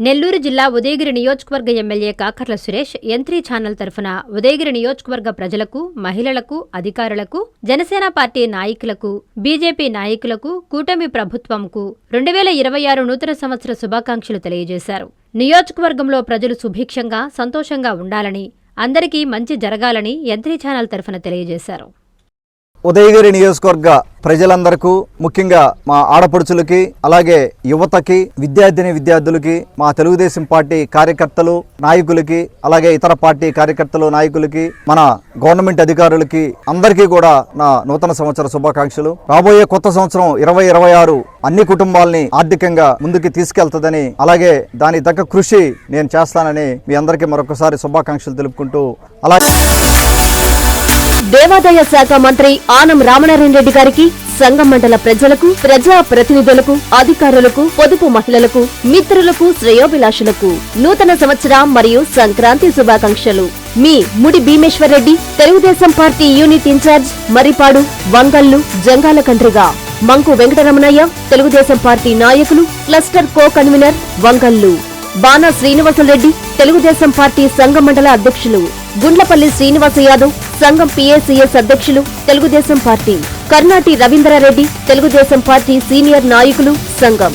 నెల్లూరు జిల్లా ఉదయగిరి నియోజకవర్గ MLA Kakarla Suresh యంత్రీ channel తరఫున ఉదయగిరి నియోజకవర్గ ప్రజలకు, మహిళలకు, అధికారులకు, జనసేన పార్టీ నాయకులకు, బీజేపీ నాయకులకు, కూటమి ప్రభుత్వంకు 2026 నూతన సంవత్సర శుభాకాంక్షలు తెలియజేశారు. నియోజకవర్గంలో ప్రజలు సుభిక్షంగా, సంతోషంగా ఉండాలని, అందరికీ మంచి జరగాలని యంత్రీ ఛానల్ తరఫున తెలియజేశారు. ఉదయగిరి నియోజకవర్గ ప్రజలందరికీ, ముఖ్యంగా మా ఆడపడుచులకి, అలాగే యువతకి, విద్యార్థులకి, మా తెలుగుదేశం పార్టీ కార్యకర్తలు, నాయకులకి, అలాగే ఇతర పార్టీ కార్యకర్తలు, నాయకులకి, మన గవర్నమెంట్ అధికారులకి అందరికీ కూడా నా నూతన సంవత్సర శుభాకాంక్షలు. రాబోయే కొత్త సంవత్సరం 2026 అన్ని కుటుంబాలని ఆర్థికంగా ముందుకు తీసుకెళ్తుందని, అలాగే దాని తగ్గ కృషి నేను చేస్తానని మీ అందరికీ మరొకసారి శుభాకాంక్షలు తెలుపుకుంటూ, అలాగే దేవాదాయ శాఖ మంత్రి ఆనం రామనారాయణ రెడ్డి గారికి, సంఘం మండల ప్రజలకు, ప్రజా ప్రతినిధులకు, అధికారులకు, పొదుపు మహిళలకు, మిత్రులకు, శ్రేయోభిలాషులకు నూతన సంవత్సర మరియు సంక్రాంతి శుభాకాంక్షలు. మీ Mudi Bhimeshwar Reddy, Telugu Desam party unit incharge, Maripadu, Vangallu, Jangala Kandriga. Manku Venkataramanaiah, Telugu Desam party నాయకులు, cluster co convener, Vangallu. Bana Srinivasa Reddy, Telugu Desam party సంఘం మండల అధ్యక్షులు. గుండ్లపల్లి శ్రీనివాస యాదవ్, సంఘం PACS అధ్యక్షులు, Telugu Desam party. Karnati Ravindra Reddy, Telugu Desam party senior నాయకులు, సంఘం.